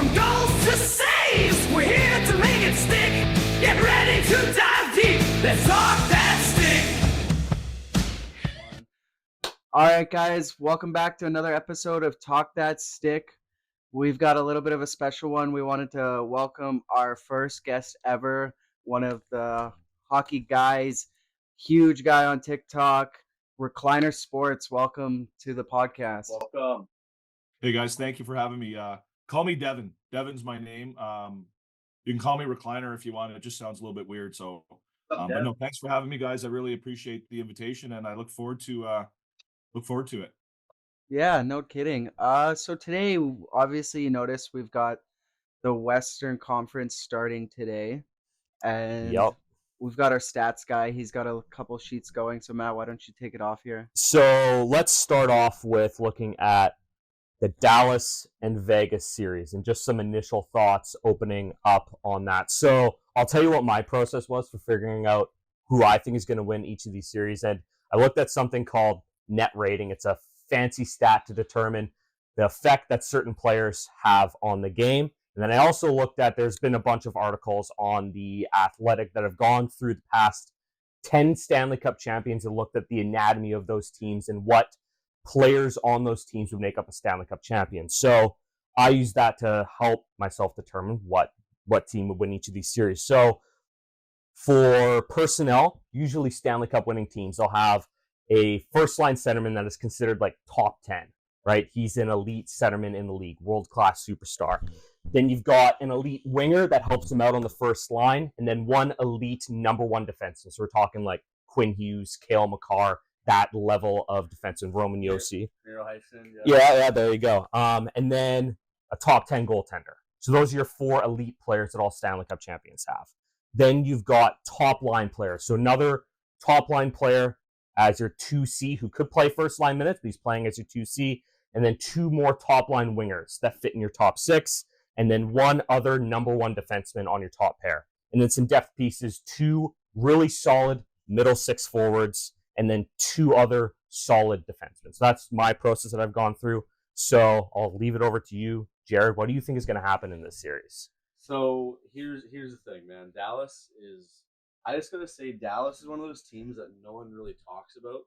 From goals to saves, we're here to make it stick. Get ready to dive deep. Let's talk that stick. All right, guys, welcome back to another episode of Talk That Stick. We've got a little bit of a special one. We wanted to welcome our first guest ever, one of the hockey guys, huge guy on TikTok, Recliner Sports. Welcome to the podcast. Welcome. Hey guys, thank you for having me. Call me Devin. Devin's my name. You can call me Recliner if you want. It just sounds a little bit weird. So, but no, thanks for having me, guys. I really appreciate the invitation, and I look forward to it. Yeah, no kidding. So today, obviously, you notice we've got the Western Conference starting today, and we've got our stats guy. He's got a couple sheets going. So Matt, why don't you take it off here? So let's start off with looking at the Dallas and Vegas series and just some initial thoughts opening up on that. So I'll tell you what my process was for figuring out who I think is going to win each of these series. And I looked at something called net rating. It's a fancy stat to determine the effect that certain players have on the game. And then I also looked at, there's been a bunch of articles on The Athletic that have gone through the past 10 Stanley Cup champions and looked at the anatomy of those teams and what players on those teams would make up a Stanley Cup champion. So I use that to help myself determine what team would win each of these series. So for personnel, usually Stanley Cup winning teams, they'll have a first-line centerman that is considered like top 10, right? He's an elite centerman in the league, world-class superstar. Then you've got an elite winger that helps him out on the first line, and then one elite number one defenseman. So we're talking like Quinn Hughes, Cale Makar, that level of defenseman, Roman Josi. Yeah, there you go. And then a top 10 goaltender. So those are your four elite players that all Stanley Cup champions have. Then you've got top line players. So another top line player as your 2C who could play first line minutes, but he's playing as your 2C. And then two more top line wingers that fit in your top six. And then one other number one defenseman on your top pair. And then some depth pieces, two really solid middle six forwards, and then two other solid defensemen. So that's my process that I've gone through. So I'll leave it over to you, Jared. What do you think is going to happen in this series? So here's the thing, man. I just gotta say, Dallas is one of those teams that no one really talks about,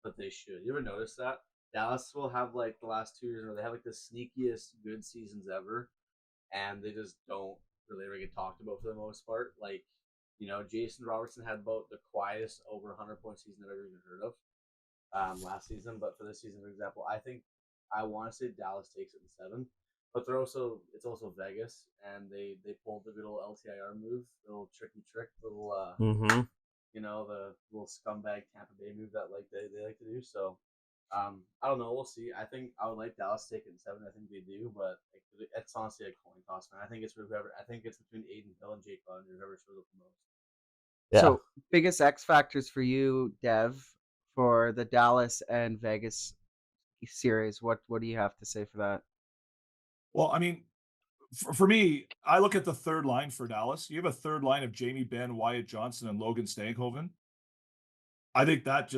but they should. You ever notice that? Dallas will have like the last 2 years where they have like the sneakiest good seasons ever, and they just don't really ever get talked about for the most part. Like, Jason Robertson had about the quietest over 100-point season I've ever even heard of last season. But for this season, for example, I want to say Dallas takes it in 7. But it's also Vegas, and they pulled the good old LTIR move, the little tricky trick, the little the little scumbag Tampa Bay move that they like to do. So I don't know, we'll see. I think I would like Dallas to take it in 7. I think they do, but it's honestly a coin toss, man. I think it's between Aiden Hill and Jake Lund, whoever shows up the most. Yeah. So biggest X factors for you, Dev, for the Dallas and Vegas series. What do you have to say for that? Well, I mean, for me, I look at the third line for Dallas. You have a third line of Jamie Benn, Wyatt Johnson, and Logan Stankoven. I think that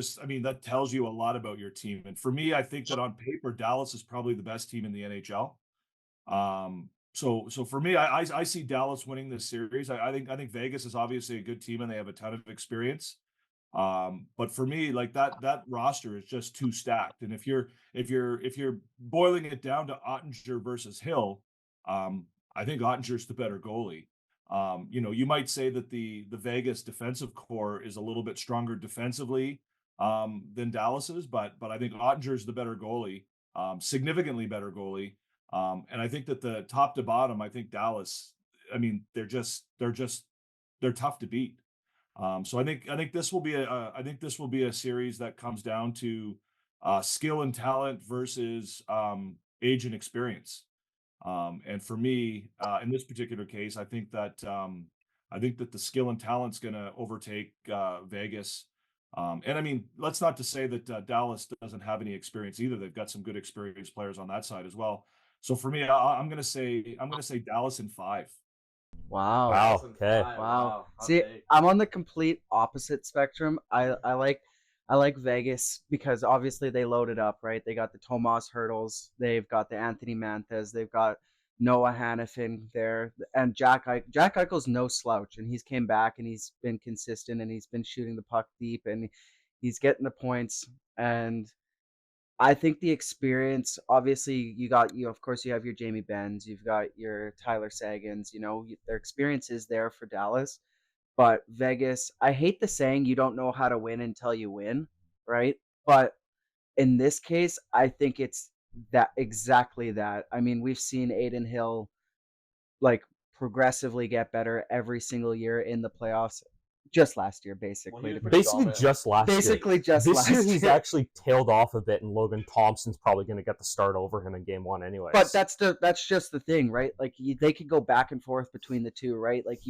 tells you a lot about your team. And for me, I think that on paper, Dallas is probably the best team in the NHL. So for me, I see Dallas winning this series. I think Vegas is obviously a good team and they have a ton of experience. But for me, like that roster is just too stacked. And if you're boiling it down to Ottinger versus Hill, I think Ottinger's the better goalie. You might say that the Vegas defensive core is a little bit stronger defensively than Dallas's, but I think Ottinger's the better goalie, significantly better goalie. And I think that the top to bottom, I think Dallas, they're tough to beat. So I think this will be a series that comes down to skill and talent versus age and experience. And for me, in this particular case, I think that the skill and talent's going to overtake Vegas. And let's not to say that Dallas doesn't have any experience either. They've got some good experienced players on that side as well. So for me, I'm going to say Dallas in 5. Wow. Okay. Wow. See, I'm on the complete opposite spectrum. I like Vegas because obviously they loaded up, right? They got the Tomas Hurdles, they've got the Anthony Mantas, they've got Noah Hannafin there, and Jack Eichel's no slouch, and he's came back and he's been consistent and he's been shooting the puck deep and he's getting the points. And I think the experience, obviously, of course, you have your Jamie Benns, you've got your Tyler Sagans, their experience is there for Dallas. But Vegas, I hate the saying you don't know how to win until you win, right? But in this case, I think it's exactly that. I mean, we've seen Aiden Hill like progressively get better every single year in the playoffs. Just last year, basically. was pretty Basically dominant. just last year. Basically just This last year he's year. actually tailed off a bit, and Logan Thompson's probably going to get the start over him in game 1 anyways. But that's just the thing, right? Like they could go back and forth between the two, right? Like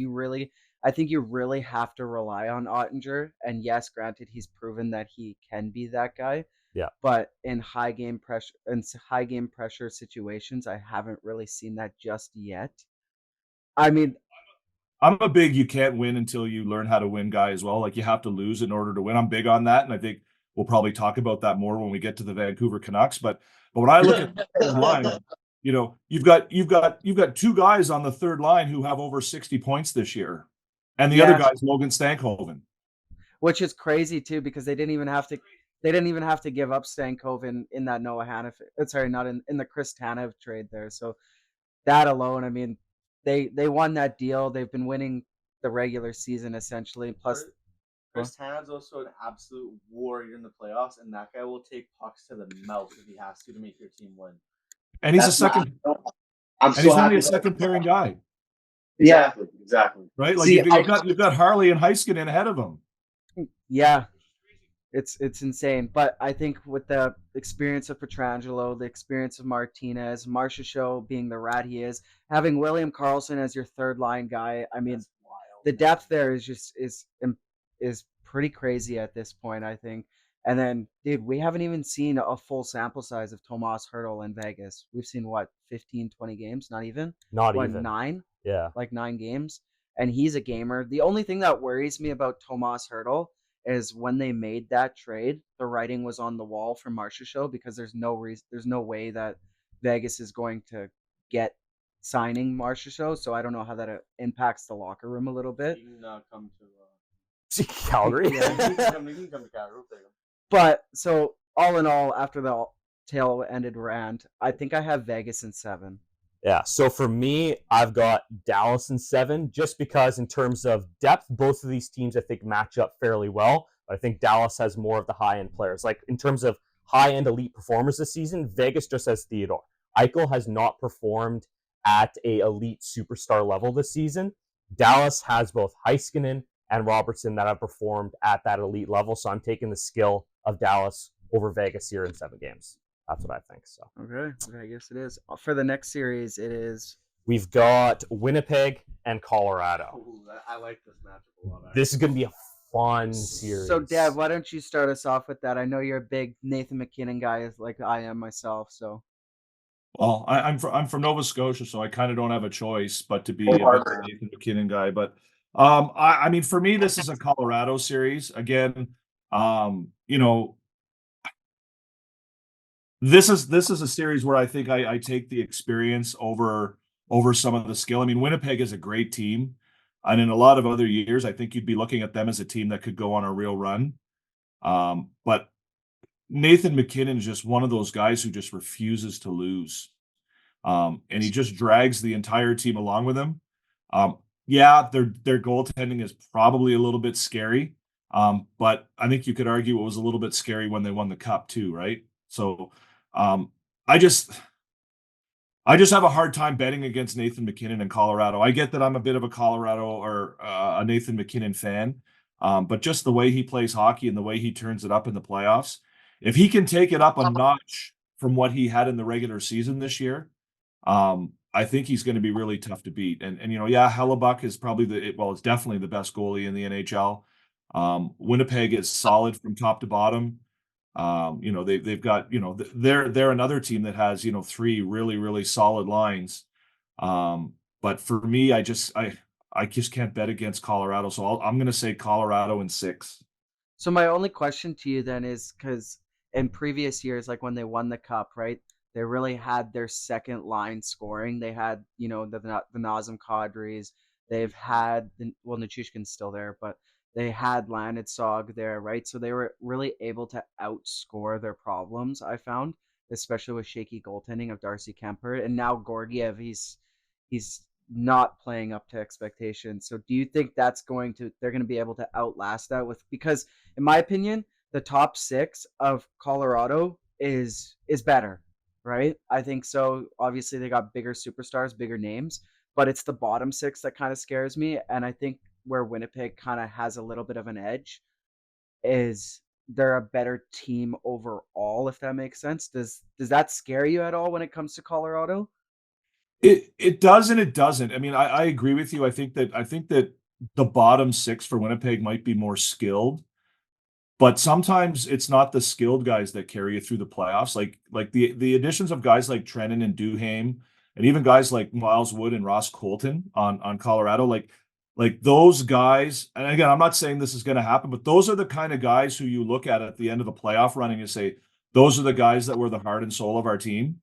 I think you really have to rely on Ottinger. And yes, granted, he's proven that he can be that guy. Yeah. But in high game pressure situations, I haven't really seen that just yet. I mean, I'm a big you can't win until you learn how to win guy as well. Like you have to lose in order to win. I'm big on that, and I think we'll probably talk about that more when we get to the Vancouver Canucks. But when I look at the third line, you've got two guys on the third line who have over 60 points this year, and the other guy's Logan Stankoven. Which is crazy too, because they didn't even have to give up Stankoven in that Noah Hannafin. Sorry, not in the Chris Tanev trade there. So that alone, I mean, they won that deal. They've been winning the regular season essentially. Plus, Chris Tanev's also an absolute warrior in the playoffs, and that guy will take pucks to the mouth if he has to make your team win. And he's he's only a second pairing guy. Exactly. Right? Like you've got Harley and Heiskanen ahead of him. yeah, it's insane. But I think with the experience of Pietrangelo, the experience of Martinez, Marchessault being the rat he is, having William Karlsson as your third line guy, I mean, the depth there is pretty crazy at this point, I think. And then, dude, we haven't even seen a full sample size of Tomas Hertl in Vegas. We've seen, 15, 20 games? Not even? Not even. 9? Yeah. Like 9 games. And he's a gamer. The only thing that worries me about Tomas Hertl is when they made that trade, the writing was on the wall for Marchessault, because there's no way that Vegas is going to get signing Marchessault. So I don't know how that impacts the locker room a little bit. He can come Calgary. to Yeah. he can come to Calgary. We'll take him. But so all in all, after the tail-ended rant, I think I have Vegas in 7. Yeah, so for me, I've got Dallas in 7, just because in terms of depth, both of these teams I think match up fairly well. But I think Dallas has more of the high-end players. Like in terms of high-end elite performers this season, Vegas just has Theodore. Eichel has not performed at a elite superstar level this season. Dallas has both Heiskanen and Robertson that have performed at that elite level. So I'm taking the skill of Dallas over Vegas here in 7 games. That's what I think. So Okay, I guess it is. For the next series, it is. we've got Winnipeg and Colorado. Ooh, I like this matchup a lot. This is going to be a fun series. So, Dad, why don't you start us off with that? I know you're a big Nathan MacKinnon guy, like I am myself. So, Well, I'm from Nova Scotia, so I kind of don't have a choice but to be a Nathan MacKinnon guy. But I mean, for me, this is a Colorado series again. This is a series where I think I take the experience over some of the skill. I mean, Winnipeg is a great team, and in a lot of other years, I think you'd be looking at them as a team that could go on a real run. But Nathan MacKinnon is just one of those guys who just refuses to lose. And he just drags the entire team along with him. Yeah, their goaltending is probably a little bit scary. But I think you could argue it was a little bit scary when they won the cup too, right? So I just have a hard time betting against Nathan MacKinnon in Colorado. I get that I'm a bit of a Colorado or a Nathan MacKinnon fan, but just the way he plays hockey and the way he turns it up in the playoffs, if he can take it up a notch from what he had in the regular season this year, I think he's going to be really tough to beat. And Hellebuck is probably it's definitely the best goalie in the NHL. Winnipeg is solid from top to bottom. They've got, they're another team that has, 3 really, really solid lines. But for me, I just can't bet against Colorado. So I'm going to say Colorado in 6. So my only question to you then is, because in previous years, like when they won the cup, right, They really had their second line scoring. They had, you know, the Nazem Kadris. They've had Nichushkin's still there, but they had Landeskog there, right? So they were really able to outscore their problems, I found, especially with shaky goaltending of Darcy Kemper. And now Georgiev, he's not playing up to expectations. So do you think they're going to be able to outlast that because in my opinion, the top 6 of Colorado is better, right? I think so. Obviously they got bigger superstars, bigger names, but it's the bottom 6 that kind of scares me. And I think where Winnipeg kind of has a little bit of an edge is they're a better team overall, if that makes sense. Does that scare you at all when it comes to Colorado? It does and it doesn't. I mean, I agree with you. I think that the bottom 6 for Winnipeg might be more skilled, but sometimes it's not the skilled guys that carry you through the playoffs. Like the additions of guys like Trennan and Duhaime, and even guys like Miles Wood and Ross Colton on Colorado, like those guys. And again, I'm not saying this is going to happen, but those are the kind of guys who you look at the end of the playoff run and you say, those are the guys that were the heart and soul of our team.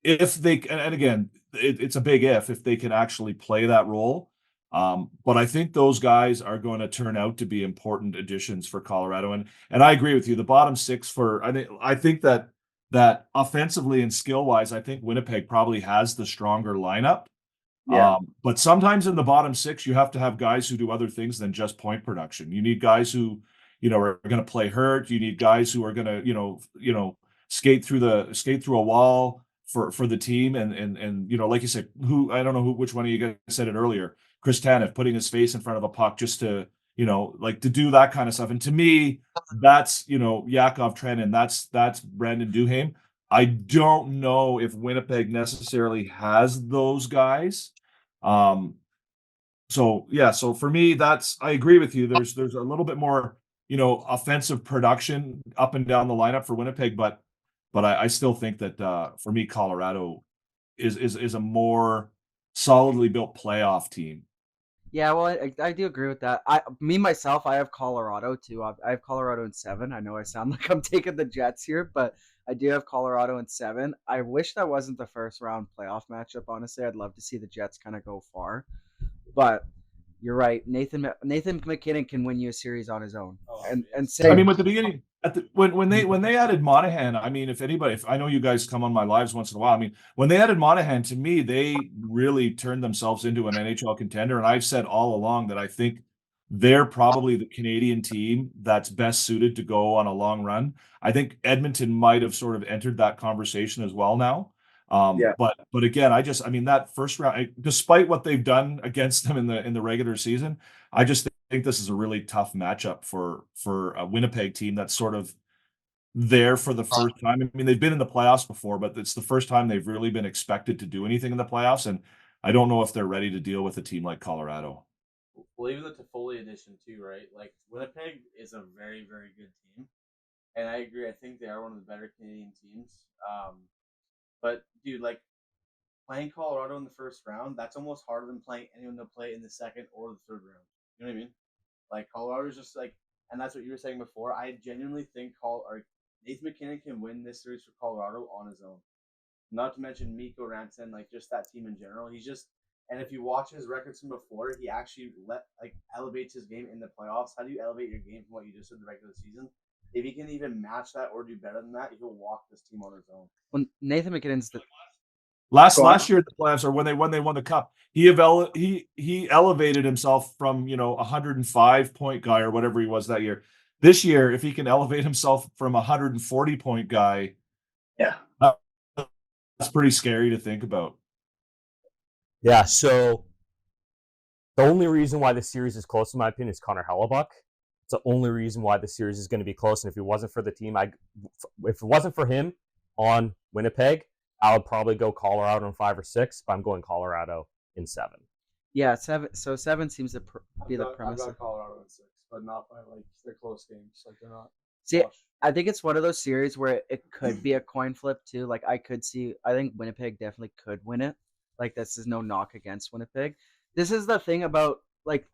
If they, and again, it's a big if they can actually play that role. But I think those guys are going to turn out to be important additions for Colorado. And I agree with you. The bottom 6 I think that offensively and skill wise, I think Winnipeg probably has the stronger lineup. Yeah. But sometimes in the bottom 6, you have to have guys who do other things than just point production. You need guys who, are going to play hurt. You need guys who are going to, skate through a wall for the team. And like you said, I don't know which one of you guys said it earlier, Chris Tanev putting his face in front of a puck just to, like to do that kind of stuff. And to me, that's, Yakov Trenin, that's Brandon Duhaime. I don't know if Winnipeg necessarily has those guys. So for me, I agree with you. There's a little bit more, offensive production up and down the lineup for Winnipeg, but I still think that for me, Colorado is a more solidly built playoff team. Yeah, well, I do agree with that. Myself, I have Colorado too. I have Colorado in 7. I know I sound like I'm taking the Jets here, but I do have Colorado in 7. I wish that wasn't the first round playoff matchup. Honestly, I'd love to see the Jets kind of go far, but you're right. Nathan McKinnon can win you a series on his own, and say. I mean, with the beginning, when they added Monahan, I mean, if I know you guys come on my lives once in a while, I mean, when they added Monahan, to me, they really turned themselves into an NHL contender. And I've said all along that I think they're probably the Canadian team that's best suited to go on a long run. I think Edmonton might have sort of entered that conversation as well now. Yeah. But again, I mean, that first round, despite what they've done against them in the regular season, I just think this is a really tough matchup for a Winnipeg team that's sort of there for the first time. I mean, they've been in the playoffs before, but it's the first time they've really been expected to do anything in the playoffs, and I don't know if they're ready to deal with a team like Colorado. Well, even the Toffoli edition too, right? Like Winnipeg is a very, very good team, and I agree. I think they are one of the better Canadian teams. But dude, like playing Colorado in the first round, that's almost harder than playing anyone to play in the second or the third round. You know what I mean? Like Colorado's just like, and that's what you were saying before. I genuinely think Nathan McKinnon can win this series for Colorado on his own. Not to mention Mikko Rantanen, like just that team in general. And if you watch his records from before, he actually elevates his game in the playoffs. How do you elevate your game from what you just did in the regular season? If he can even match that or do better than that, he'll walk this team on his own. When Nathan McKinnon's Last year at the playoffs, or when they won the cup, he elevated himself from 105 point guy or whatever he was that year. This year, if he can elevate himself from 140 point guy, yeah, that's pretty scary to think about. Yeah, so the only reason why the series is close, in my opinion, is Connor Hellebuck. It's the only reason why the series is going to be close. And if it wasn't for the team, if it wasn't for him on Winnipeg, I would probably go Colorado in 5 or 6, but I'm going Colorado in 7. Yeah, 7. So 7 seems to be the premise. I've got Colorado in 6, but not by they're close games. Like they're not. See, I think it's one of those series where it could be a coin flip too. Like I think Winnipeg definitely could win it. Like this is no knock against Winnipeg. This is the thing about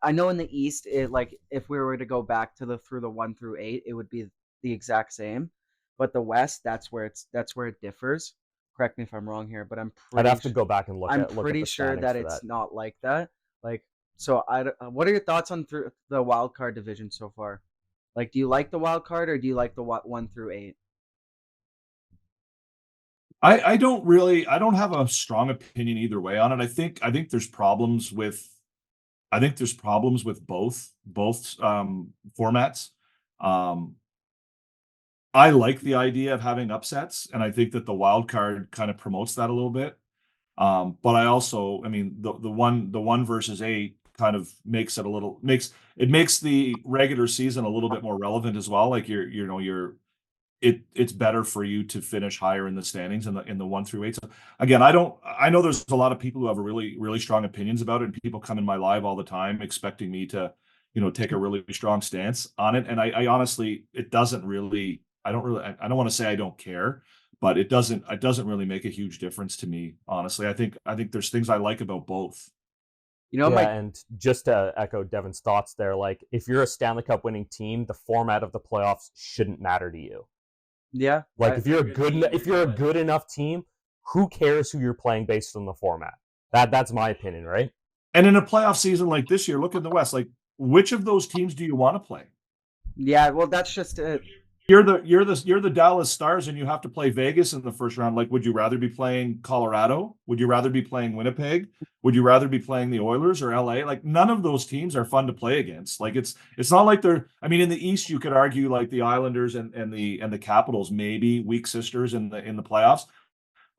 I know in the East, if we were to go back to through the 1 through 8, it would be the exact same. But the West, that's where it differs. Correct me if I'm wrong here, but I'd have to go back and look I'm at pretty the sure standings that for it's that. not like that. Like, so what are your thoughts on the wild card division so far? Like, do you like the wild card or do you like the 1 through 8? I don't have a strong opinion either way on it. I think there's problems with both formats. Um, I like the idea of having upsets, and I think that the wild card kind of promotes that a little bit. But I also, I mean, the one versus eight kind of makes it a little makes the regular season a little bit more relevant as well. Like it's better for you to finish higher in the standings in the 1 through 8. So again, I know there's a lot of people who have really strong opinions about it, and people come in my live all the time expecting me to, take a really strong stance on it. And I honestly, it doesn't really, I don't want to say I don't care, but it doesn't really make a huge difference to me, honestly. I think there's things I like about both. You know, Yeah, and just to echo Devin's thoughts there, like if you're a Stanley Cup winning team, the format of the playoffs shouldn't matter to you. yeah, Like if you're a good enough team, who cares who you're playing based on the format? That's my opinion, right? And in a playoff season like this year, look at the West. Like, which of those teams do you want to play? yeah, well, that's just it. You're the Dallas Stars and you have to play Vegas in the first round. Like, would you rather be playing Colorado? Would you rather be playing Winnipeg? Would you rather be playing the Oilers or LA? Like, none of those teams are fun to play against. Like, it's not like they're. I mean, in the East, you could argue like the Islanders and the Capitals maybe weak sisters in the playoffs.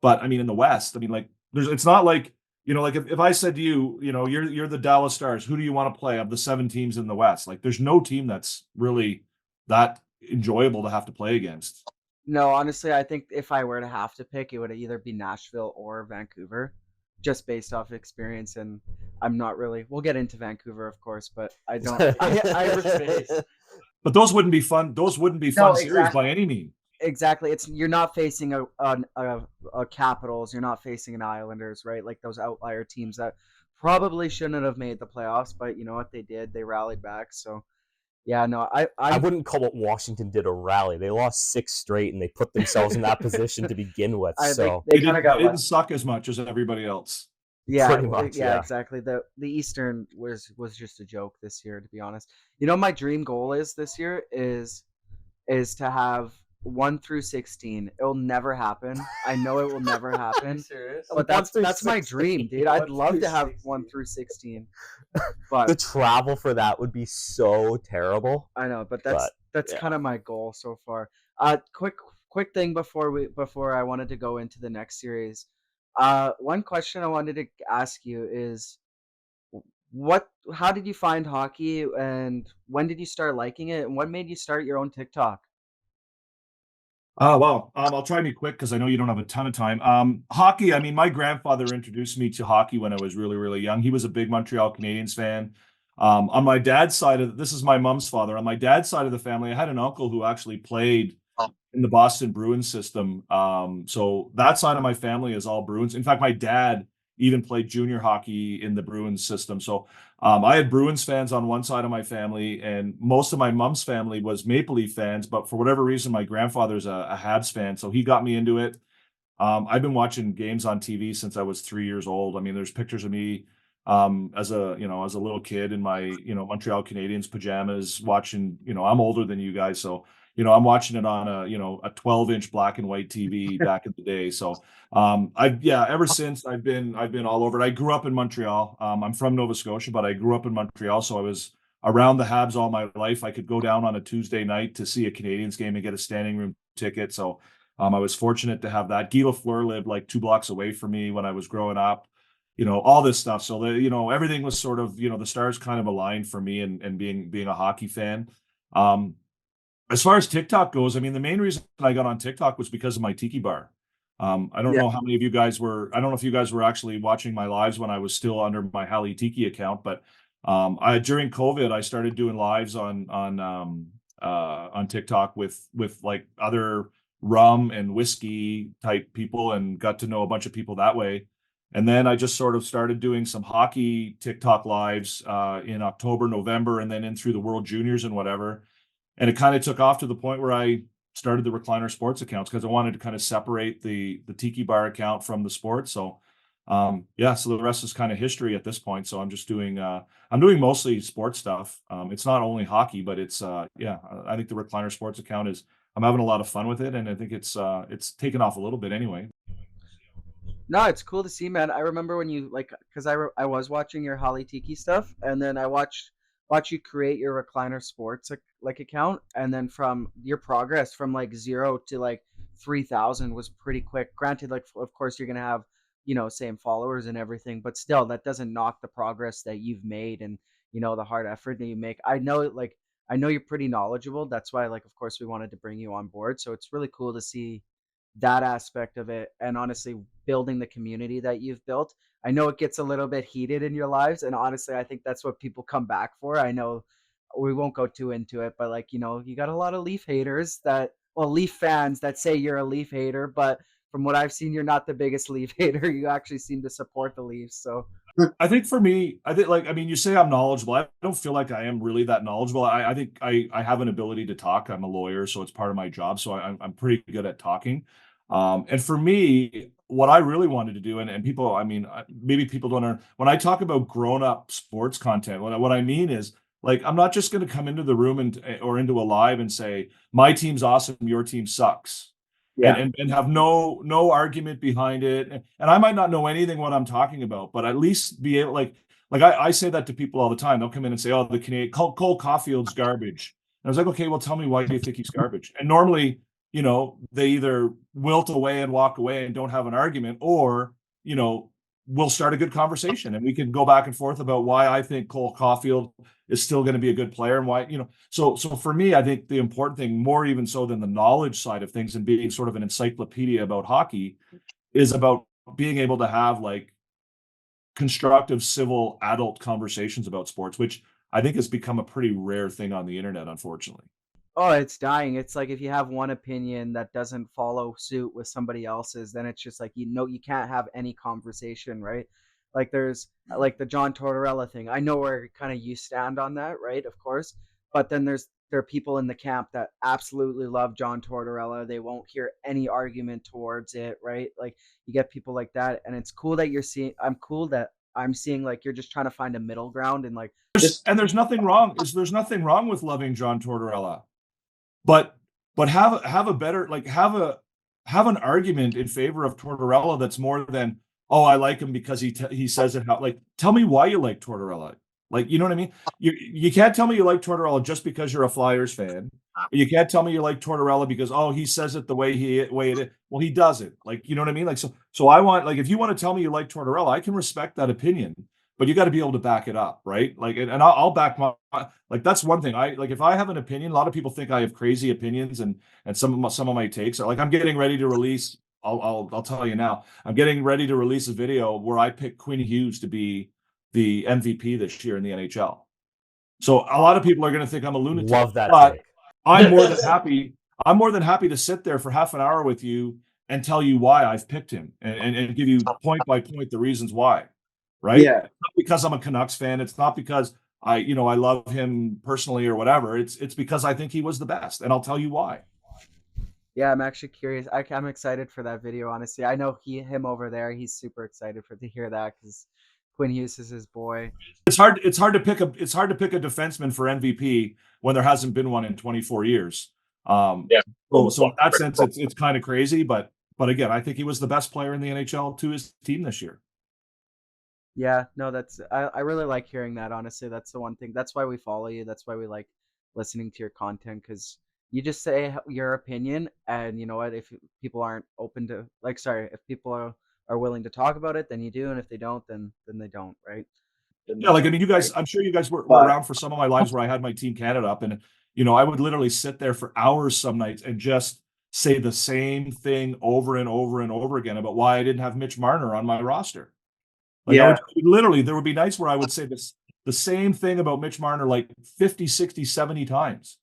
But I mean, in the West, I mean, like it's not like, like if I said to you, you're the Dallas Stars, who do you want to play of the 7 teams in the West? Like, there's no team that's really that enjoyable to have to play against. No, honestly, I think if I were to have to pick, it would either be Nashville or Vancouver, just based off experience. And I'm not really. We'll get into Vancouver, of course, but I don't. I have space. But those wouldn't be fun. Those wouldn't be fun series by any means. Exactly. You're not facing a Capitals. You're not facing an Islanders, right? Like those outlier teams that probably shouldn't have made the playoffs, but you know what they did? They rallied back. So yeah, no, I wouldn't call what Washington did a rally. They lost 6 straight, and they put themselves in that position to begin with. So they kind of got didn't suck as much as everybody else. Yeah, pretty much. Yeah, exactly. The Eastern was just a joke this year, to be honest. You know, my dream goal is this year is to have 1 through 16. It'll never happen. I know it will never happen. Serious? But that's my dream, dude. I'd love to have 1 through 16. But the travel for that would be so terrible. I know, but that's yeah. kind of my goal so far. Quick thing before I wanted to go into the next series. One question I wanted to ask you is how did you find hockey and when did you start liking it and what made you start your own TikTok? Oh, well, I'll try and be quick because I know you don't have a ton of time. Hockey, I mean, my grandfather introduced me to hockey when I was really young. He was a big Montreal Canadiens fan. On my dad's side this is my mom's father. On my dad's side of the family, I had an uncle who actually played in the Boston Bruins system. So that side of my family is all Bruins. In fact, my dad even played junior hockey in the Bruins system. So I had Bruins fans on one side of my family, and most of my mom's family was Maple Leaf fans. But for whatever reason, my grandfather's a Habs fan, so he got me into it. I've been watching games on TV since I was 3 years old. I mean, there's pictures of me as a little kid in my Montreal Canadiens pajamas watching. I'm older than you guys, so I'm watching it on a 12-inch black and white TV back in the day. So ever since I've been all over it. I grew up in Montreal. I'm from Nova Scotia, but I grew up in Montreal, so I was around the Habs all my life. I could go down on a Tuesday night to see a Canadiens game and get a standing room ticket. So I was fortunate to have that. Guy Lafleur lived like 2 blocks away from me when I was growing up. All this stuff. So everything was sort of, the stars kind of aligned for me and being a hockey fan. As far as TikTok goes, I mean, the main reason I got on TikTok was because of my tiki bar. I don't know how many of you guys were. I don't know if you guys were actually watching my lives when I was still under my Hali Tiki account, but during COVID, I started doing lives on TikTok with like other rum and whiskey type people, and got to know a bunch of people that way. And then I just sort of started doing some hockey TikTok lives in October, November, and then in through the World Juniors and whatever. And it kind of took off to the point where I started the Recliner Sports accounts because I wanted to kind of separate the Tiki Bar account from the sport. So yeah, so the rest is kind of history at this point. So I'm just doing I'm doing mostly sports stuff. It's not only hockey, but it's yeah, I think the Recliner Sports account is, I'm having a lot of fun with it, and I think it's taken off a little bit anyway. No, it's cool to see, man. I remember when you like, because I was watching your Holly Tiki stuff, and then I watch you create your Recliner Sports like account, and then from your progress from like 0 to like 3,000 was pretty quick. Granted, like of course you're gonna have same followers and everything, but still that doesn't knock the progress that you've made and the hard effort that you make. I know you're pretty knowledgeable. That's why like of course we wanted to bring you on board. So it's really cool to see that aspect of it, and honestly building the community that you've built. I know it gets a little bit heated in your lives, and honestly I think that's what people come back for. I know we won't go too into it, but like you got a lot of Leaf haters that, well, Leaf fans that say you're a Leaf hater, but from what I've seen you're not the biggest Leaf hater. You actually seem to support the Leafs. So I think for me, I think, like, I mean, you say I'm knowledgeable. I don't feel like I am really that knowledgeable. I think I have an ability to talk. I'm a lawyer, so it's part of my job. So I'm pretty good at talking. And for me, what I really wanted to do, and people, I mean, maybe people don't know, when I talk about grown up sports content, what I mean is, like, I'm not just going to come into the room or into a live and say, my team's awesome, your team sucks. yeah. And have no argument behind it. And I might not know anything what I'm talking about, but at least be able, like I say that to people all the time. They'll come in and say, "Oh, the Canadian Cole Caulfield's garbage." And I was like, "Okay, well, tell me why you think he's garbage." And normally, they either wilt away and walk away and don't have an argument, or we'll start a good conversation and we can go back and forth about why I think Cole Caulfield is still going to be a good player, and why, so for me, I think the important thing, more even so than the knowledge side of things and being sort of an encyclopedia about hockey, is about being able to have like constructive, civil, adult conversations about sports, which I think has become a pretty rare thing on the internet, unfortunately. Oh, it's dying. It's like if you have one opinion that doesn't follow suit with somebody else's, then it's just like you can't have any conversation, right? Like there's like the John Tortorella thing. I know where kind of you stand on that, right? Of course. But then there are people in the camp that absolutely love John Tortorella. They won't hear any argument towards it, right? Like you get people like that, and it's cool that you're seeing. I'm cool that I'm seeing like you're just trying to find a middle ground and like There's nothing wrong. There's nothing wrong with loving John Tortorella, but have a better, like, have an argument in favor of Tortorella that's more than, oh, I like him because he says it, how, like, tell me why you like Tortorella. Like, you know what I mean? You can't tell me you like Tortorella just because you're a Flyers fan. You can't tell me you like Tortorella because, oh, he says it the way it is. Well, he does it. Like, you know what I mean? Like, so I want, like, if you want to tell me you like Tortorella, I can respect that opinion, but you got to be able to back it up, right? Like, and I'll back like, that's one thing. I like, if I have an opinion, a lot of people think I have crazy opinions, and some of my takes are like, I'm getting ready to release. I'll tell you now. I'm getting ready to release a video where I pick Quinn Hughes to be the MVP this year in the NHL. So a lot of people are going to think I'm a lunatic. Love that but take. I'm more than happy. I'm more than happy to sit there for half an hour with you and tell you why I've picked him, and give you point by point the reasons why. Right? yeah. It's not because I'm a Canucks fan. It's not because I love him personally or whatever. It's because I think he was the best, and I'll tell you why. Yeah, I'm actually curious. I'm excited for that video. Honestly, I know him over there. He's super excited to hear that because Quinn Hughes is his boy. It's hard to pick a defenseman for MVP when there hasn't been one in 24 years. Yeah. So in that sense, it's kind of crazy, but again, I think he was the best player in the NHL to his team this year. Yeah, no, I really like hearing that. Honestly, that's the one thing. That's why we follow you. That's why we like listening to your content, because you just say your opinion, and you know what? If people aren't open to if people are willing to talk about it, then you do, and if they don't, then they don't, right? Yeah, like, I mean, I'm sure you guys were around for some of my lives where I had my Team Canada up, and I would literally sit there for hours some nights and just say the same thing over and over and over again about why I didn't have Mitch Marner on my roster. Like, Yeah. literally, there would be nights where I would say the same thing about Mitch Marner like 50, 60, 70 times.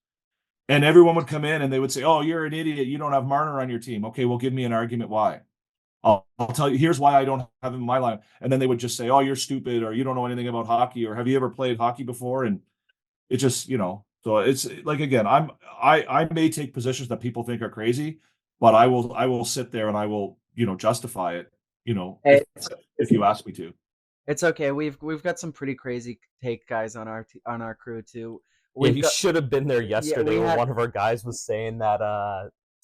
And everyone would come in and they would say, oh, you're an idiot. You don't have Marner on your team. Okay, well, give me an argument why. I'll tell you, here's why I don't have him in my lineup. And then they would just say, oh, you're stupid, or you don't know anything about hockey, or have you ever played hockey before? And it just, so it's like, again, I may take positions that people think are crazy, but I will sit there and I will, justify it, Hey, if you ask me to. it's okay. We've got some pretty crazy take guys on our crew too. Yeah, We've you got should have been there yeah, yesterday we when had one of our guys was saying that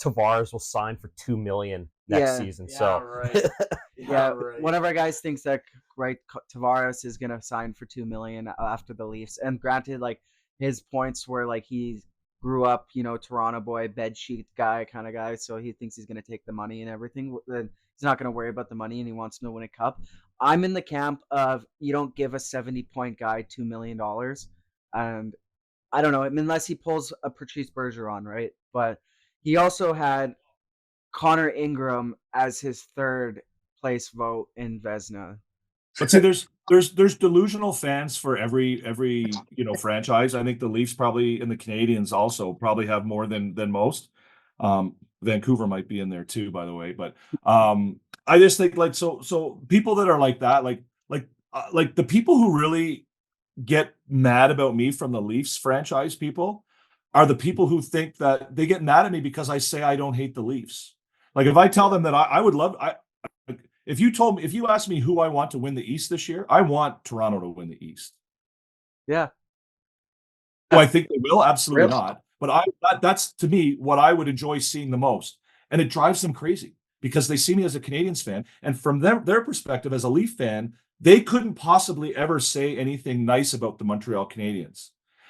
Tavares will sign for $2 million next yeah. season. Yeah, So right. Yeah, right. one of our guys thinks that Tavares is gonna sign for 2 million after the Leafs. And granted, like his points were like he grew up, Toronto boy, bed sheet guy kind of guy, so he thinks he's gonna take the money and everything. Then he's not gonna worry about the money, and he wants to win a cup. I'm in the camp of you don't give a 70-point guy $2 million, and I don't know unless he pulls a Patrice Bergeron, right? But he also had Connor Ingram as his third place vote in Vesna. But see, there's delusional fans for every franchise. I think the Leafs probably and the Canadians also probably have more than most. Vancouver might be in there too, by the way. But I just think like so people that are like that, like the people who really get mad about me from the Leafs franchise people are the people who think that they get mad at me because I say I don't hate the Leafs. Like if I tell them that I would love if you ask me who I want to win the East this year, I want Toronto to win the East. Yeah. Do I think they will? Absolutely Really? not. But that's to me what I would enjoy seeing the most. And it drives them crazy because they see me as a Canadians fan. And from their perspective as a Leaf fan, they couldn't possibly ever say anything nice about the Montreal Canadiens.